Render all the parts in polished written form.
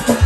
Got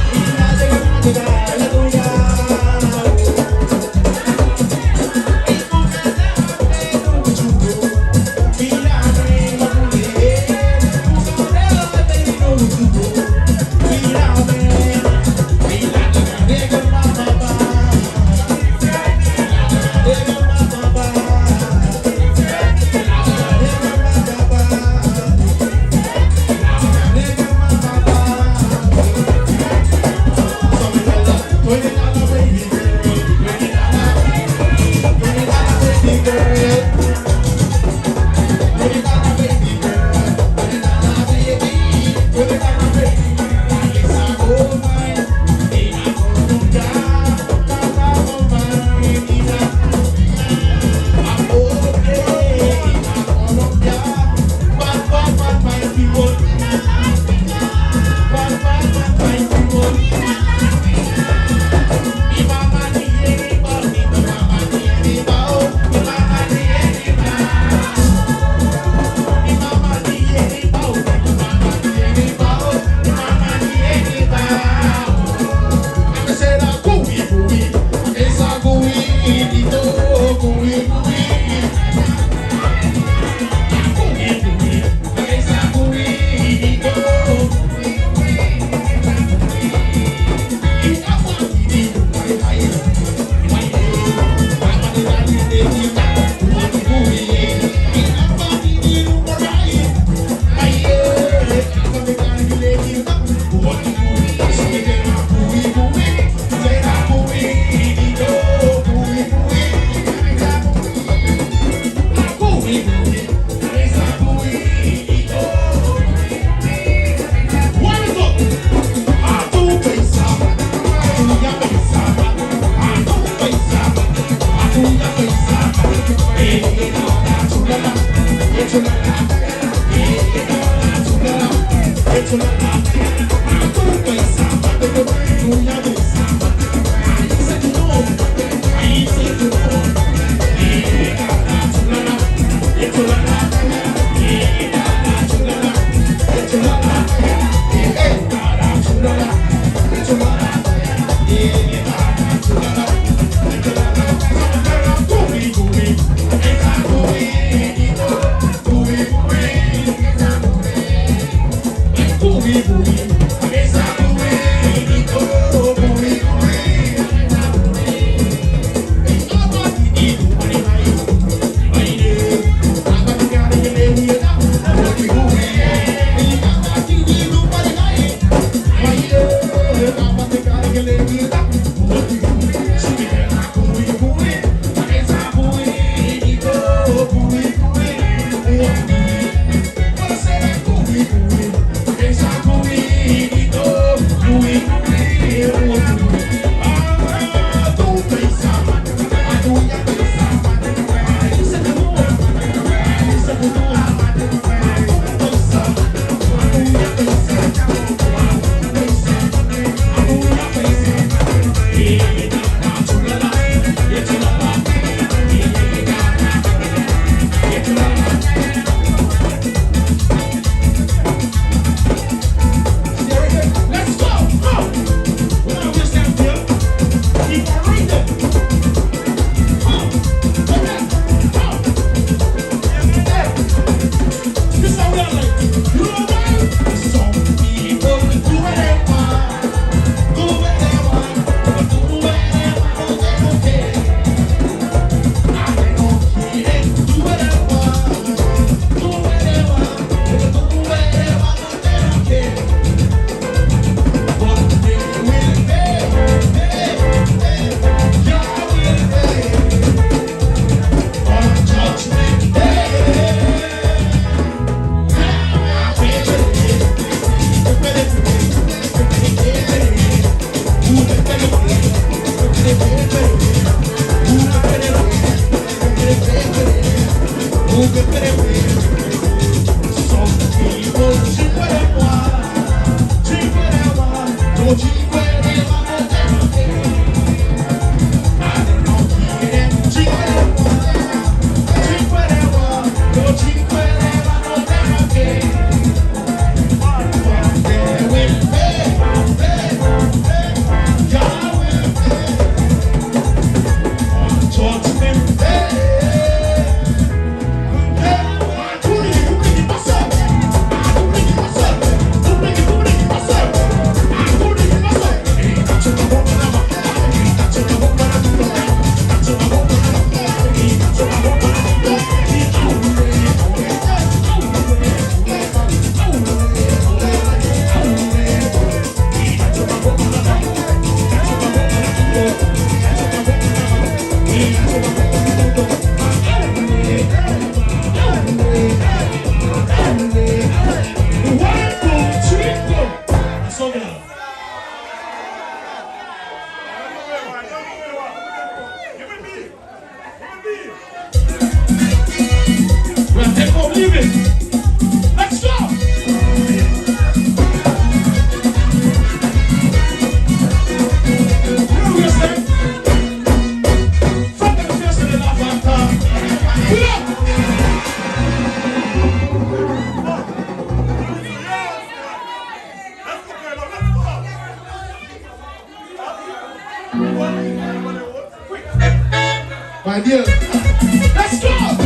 My dear, let's go!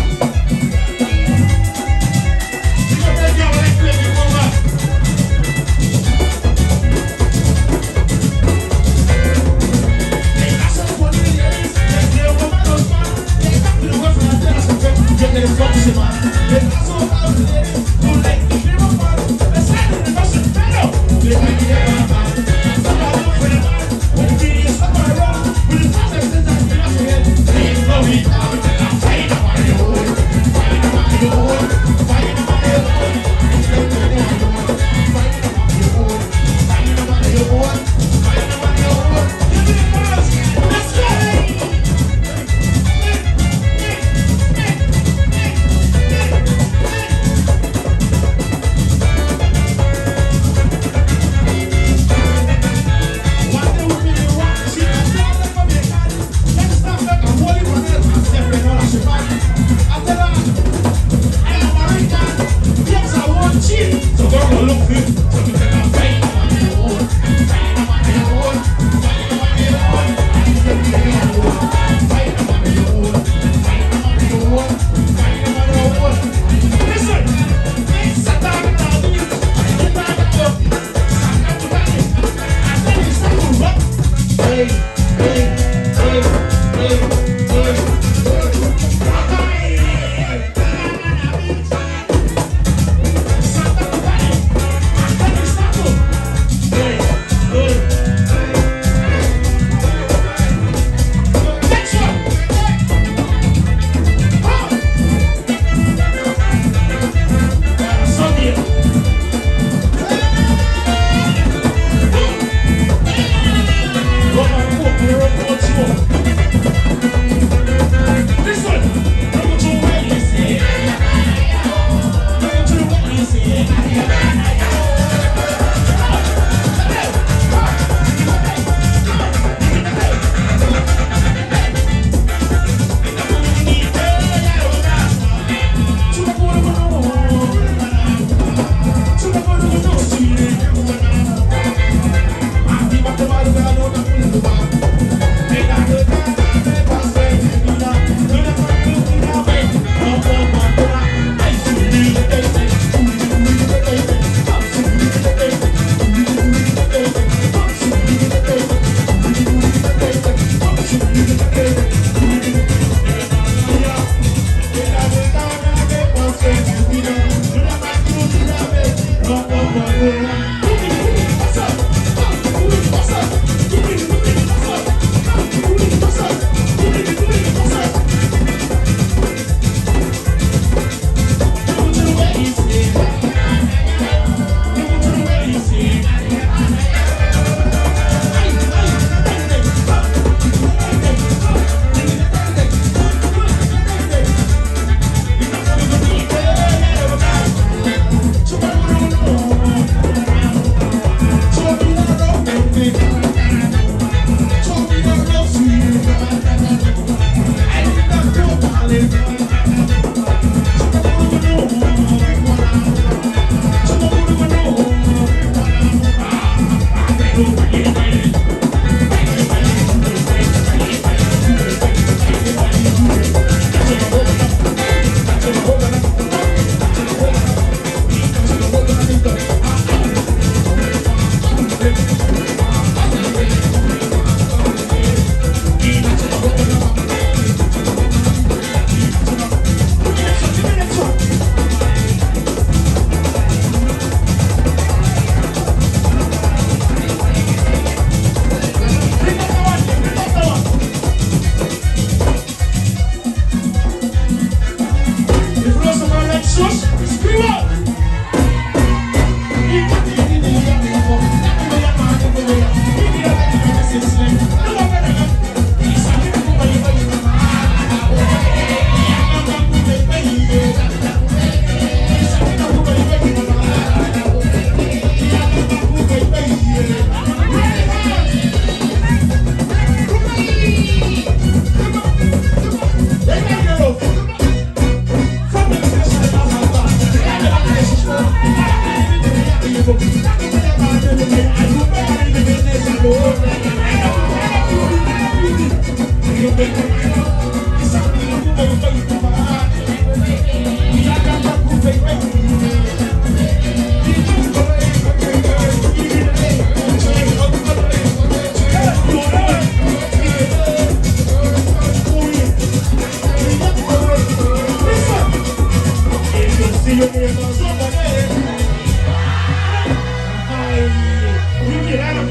Oh,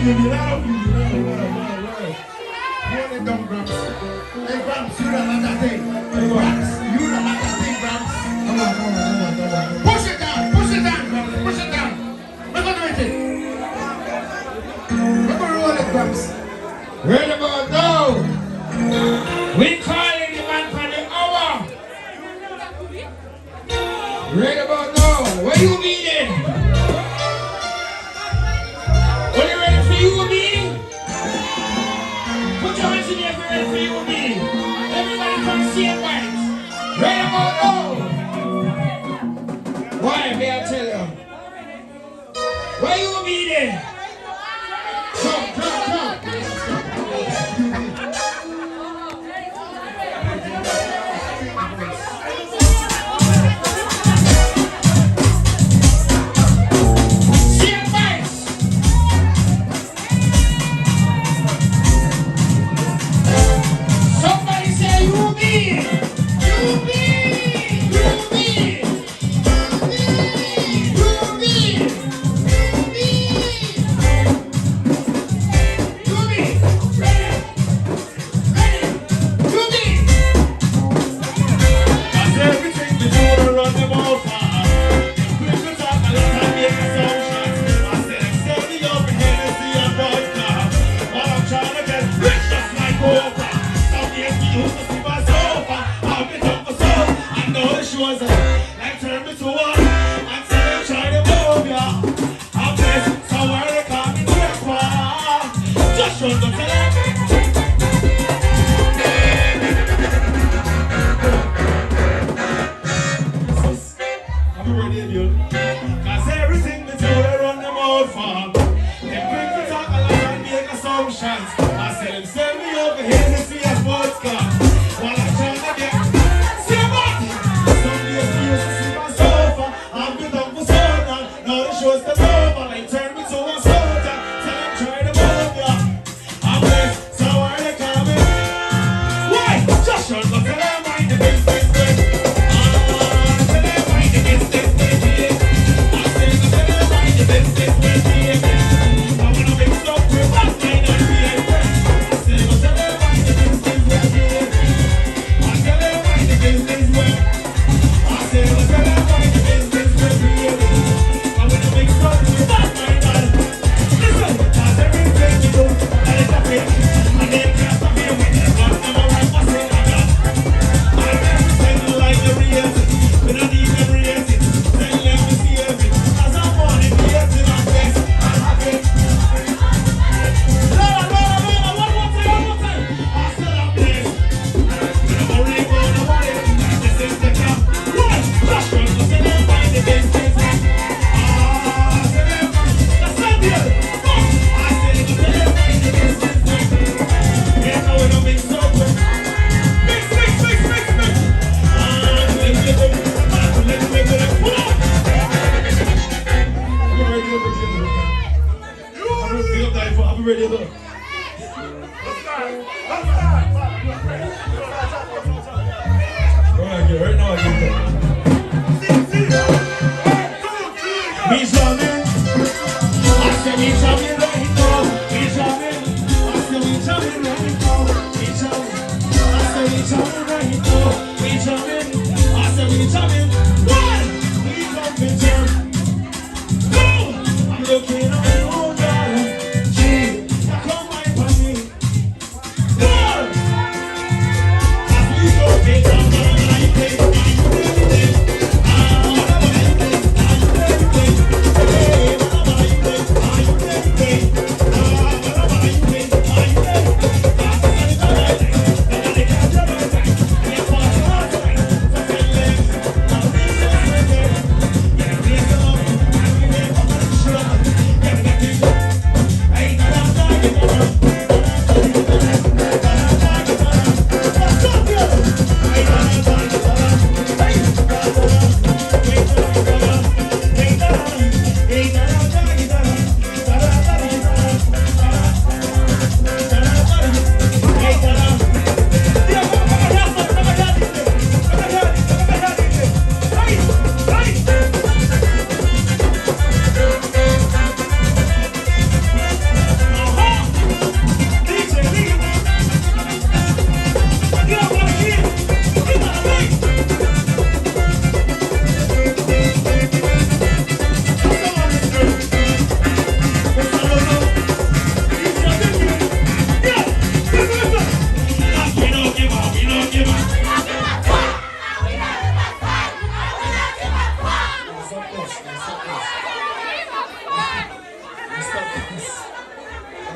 Hold it down, Gramps. Hey, Gramps, you don't like that thing. Hey, Gramps, you don't like that thing, Gramps. Come on. Push it down, Gramps. Push it down. We're gonna do it. We're gonna roll it, Gramps. Right about now, we calling the man for the hour. Right about now, where you meeting? Are you ready for you meeting? Put your hands in the air if you're ready for you meeting. Everybody from Seine, Bight. Right about now. Why, may I tell you? Where you meeting? Come.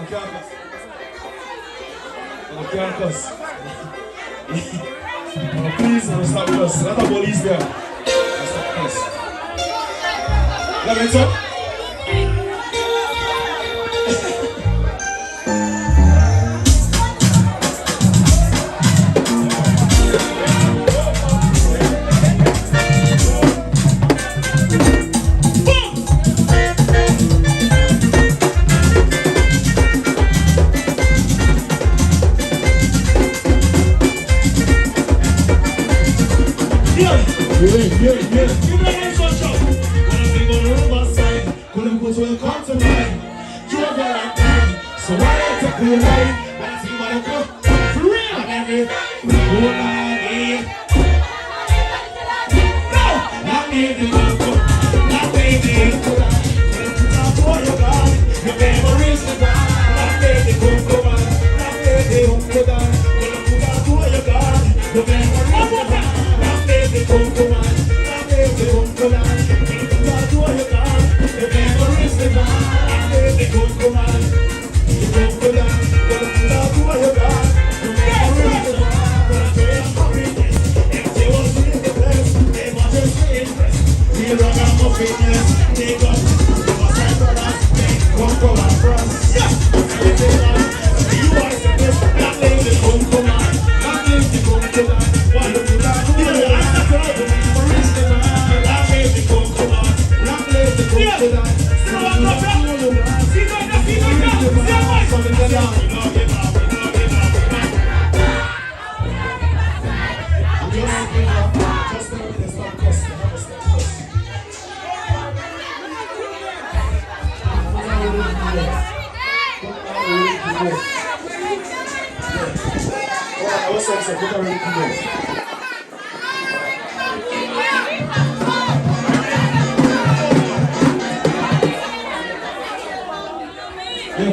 can't cuss. Please don't stop cuss. Not a police there. Stop cuss. Let me talk. Welcome to mine. You are there like mine. So why don't you take me right? When I see what I do, for real, and every whole night. No, not baby, not baby. Not for your God, your memories are gone. Not baby, not baby, not for your God, your memories are gone. Not baby, not baby, not for your God. The memories live on, they don't go on. You don't go down, but I'm not who I am. The memories live on, but I tell you happiness. If they want to live the place, they must just be impressed. They run out of fitness, they got the most I got us, they come from our front. Yeah, you are the best, that lady come from us, that lady come from us. Why you do that? The memories live on, that lady come from us. Yeah,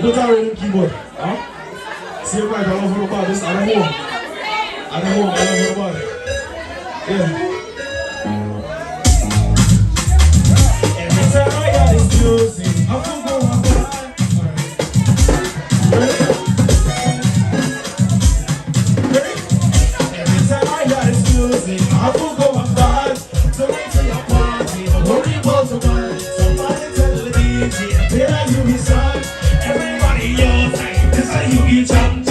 put our rhythm keyboard. Huh? See if I can over the bar. This I don't know. Over the bar. Yeah. Every time I hear this music, I feel go on. Ready? Every time I hear this music, I feel go on. So wait till your party, don't worry about the one. Somebody tell the DJ, play like you be son. Everybody your time, this how you be jump.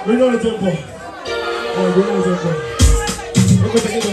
Bring on the tempo. Oh, bring on the tempo. Look at the end.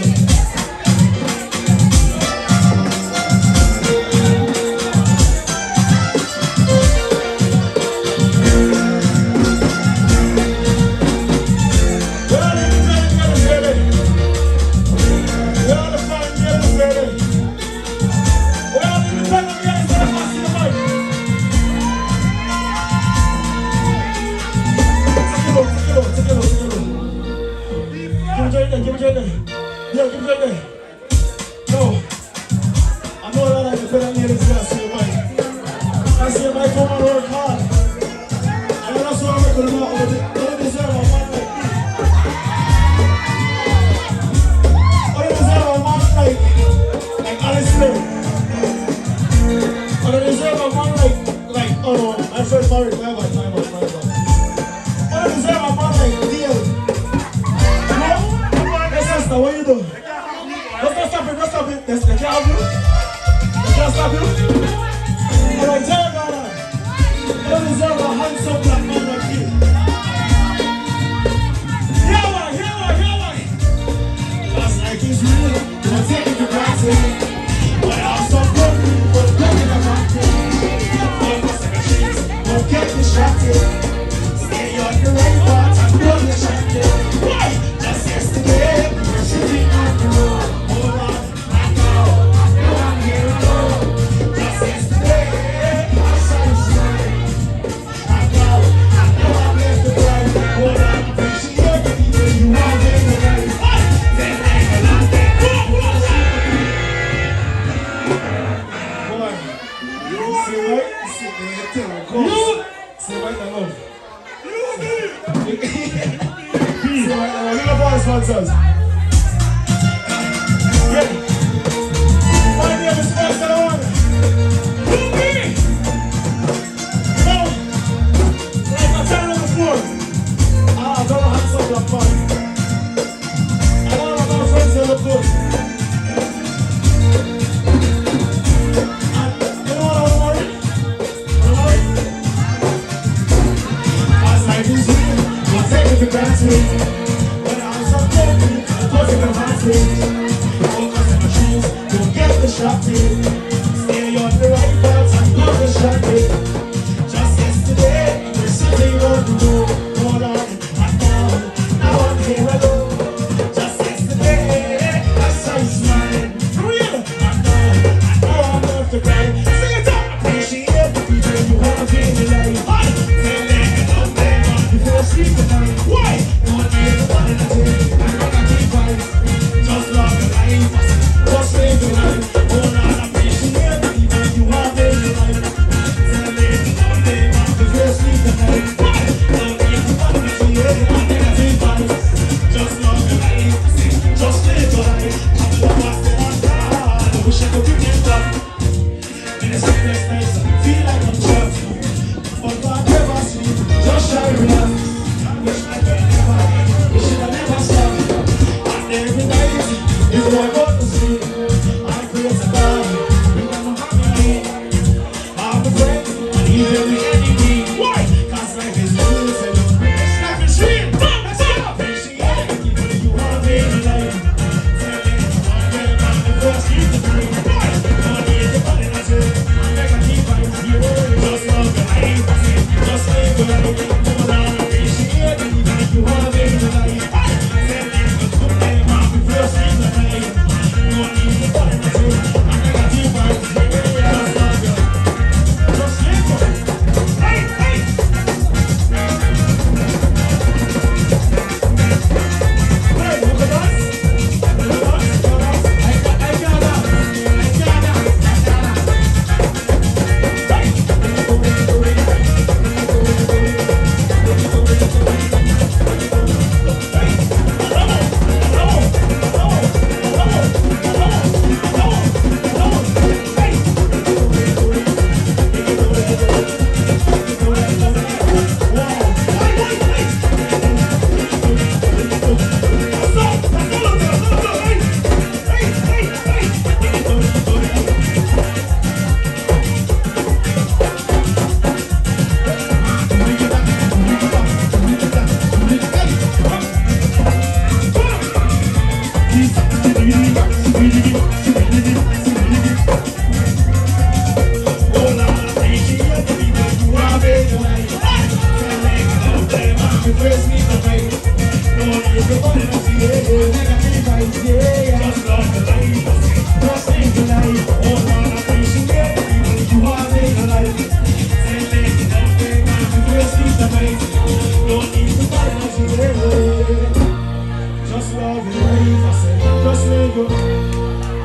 married. My bad. I deserve a man like deal. Hey sister, what you do? Let's stop it. They can't have you. They can't stop you. Alright, tell her about that. You deserve a handsome black man like you. Here one. Just like it's real, don't take it for granted. But I'm so good, but looking at my thing. Focus on the trees, don't get distracted. Stay on the right path and don't get distracted. Just yesterday, we were shooting on the road. Hold on, I know I'm here alone. Just yesterday, I saw you smile. I know I'm left the ground. Hold on, appreciate the people you want in the life. Say right now, love. Say right now, look up all the sponsors. Yeah. My name is Sponsor One. No. Like I tell you before, I don't have such a fun. I don't have my friends that look good. For granted, when I'm so dirty, close to the mountain. Focus on my shoes, don't get distracted. Stay on the right path and not distracted. Just yesterday, we're sitting on the road. Hold on, now I'm here alone. Just yesterday, I saw you smiling. For real, I know I'm off the grind. Sing it up, appreciate the people you have in your life. Tell them you don't blame on before sleep tonight. Why? Don't need the one in the day. I gotta keep vibes. Just love the life. Just live the life. Hold on, appreciate the people you have in your life. Tell me you don't blame on before sleep tonight. Why? Don't need the one in the day. I gotta keep vibes. Just love the life. Just live the life. I'm the one that I'm proud. I wish I could give you that. In the sickness nights, I feel like I'm trapped. But God never sleep. Just try to relax. Wish I never stop. And every night is what I go to sleep. I create a body, you never have me. I'm a friend, and even the enemy. Why? Cause life is real, so life is real. That's it. Appreciate the people you have in your life. Tell me I'm the first keep the dream. Why? Don't need the body, that's it. I'm like a keep vibes, you just love the life, that's it. Just live the life. Hold on, appreciate the people you have in your life. Tell them to put them on before sleep tonight. Don't need the body, that's it. I'm like a keep vibes, just love the life. Just live the life. Hey! Hey, look at us. Look at us. I got that.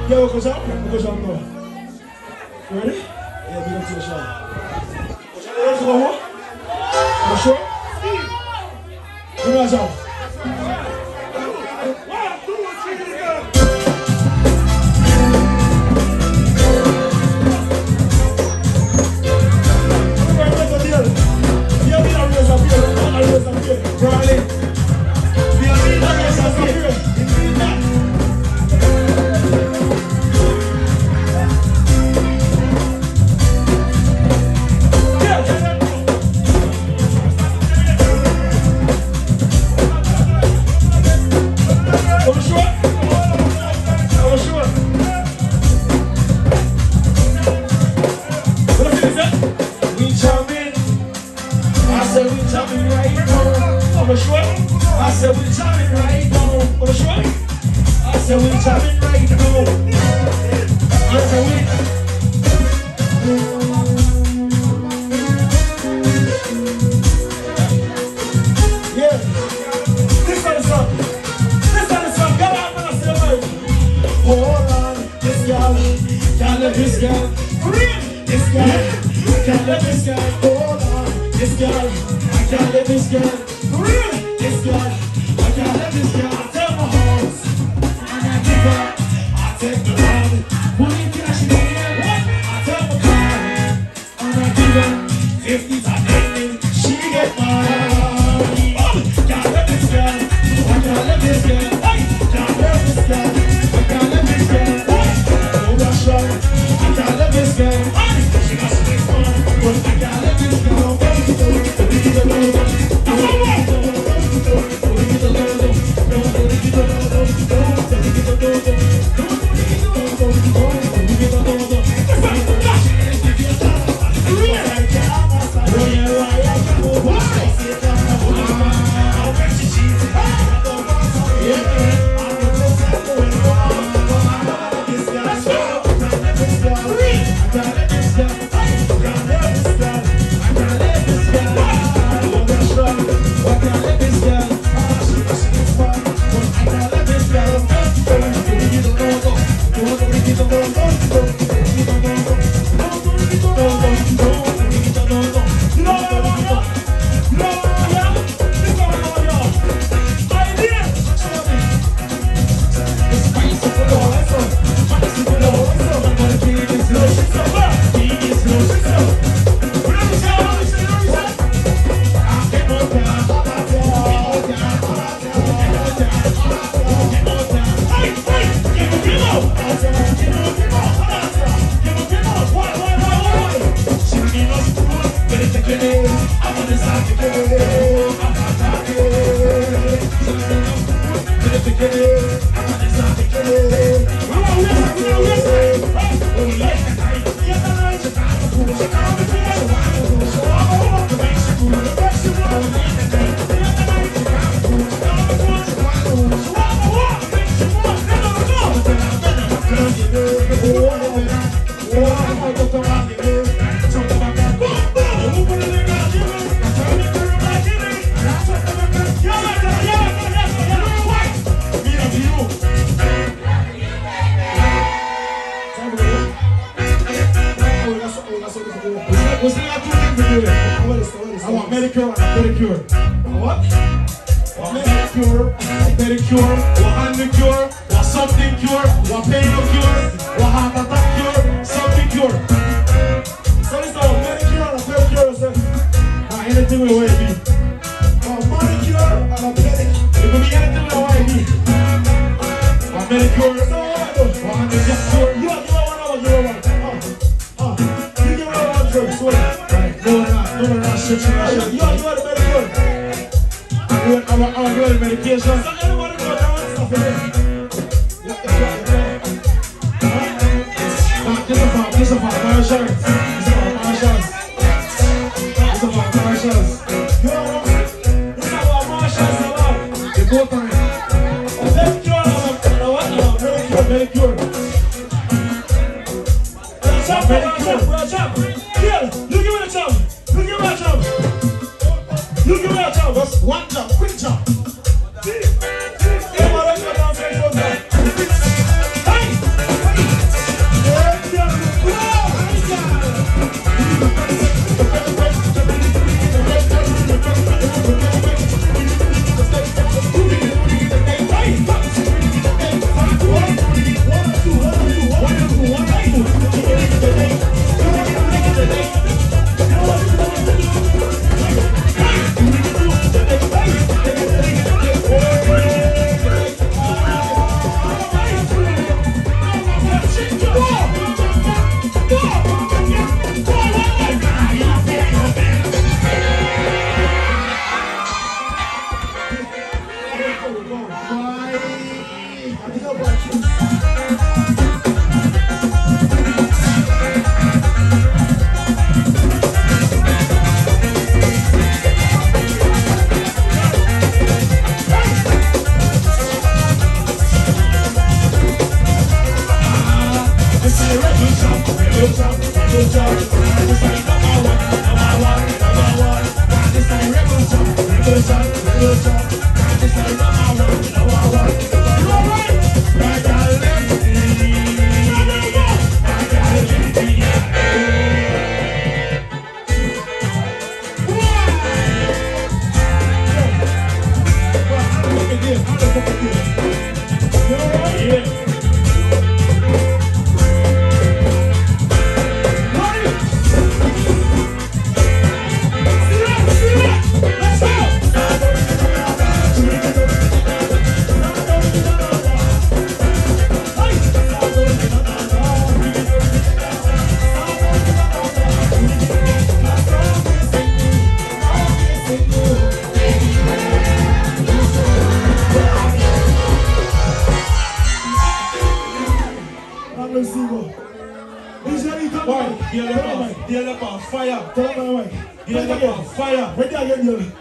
Yo, go jump now. You ready? Yeah, big up to the shot. You ready to go home? You sure? Give me a jump. One, two, three, go. jamming right now. I'm sure. I said we're jamming right now. I'm sure. I said we're jamming right now. Yes, I will. Yeah. This is the song. This is the song. Come on, man, I say the word. Hold on, this girl. Can't let this girl. This girl. Can't let this girl. Hold on, this girl. I can't let this girl. This girl. I can't let this girl. I tell my horse. And I give her. I take the round. Put it cash in the air. I tell my car. And I give her 50 times. She get money. Can't let this girl. I can't let this girl. Can't let this girl. I can't let this girl. Oh, that's right. I can't let this girl. She got some big fun. But I can't let this girl. I want manicure and pedicure. What? Manicure, pedicure, handicure, something cure, pain cure, heart attack cure, something cure. So this is manicure and pedicure. Anything we want to be. Manicure and pedicure. It could be anything we want to be. Manicure, handicure. You want one. You give me one first. Right, no, shit. You are the manicure. I want to do the medication. So everybody know that one stuff in there. This is about my insurance. You go for it. Manicure. Yeah, you give me the job. You give me a job. You give me a job. Just one job, quick job. Fire! Wait there again, you.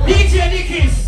DJ Dickies.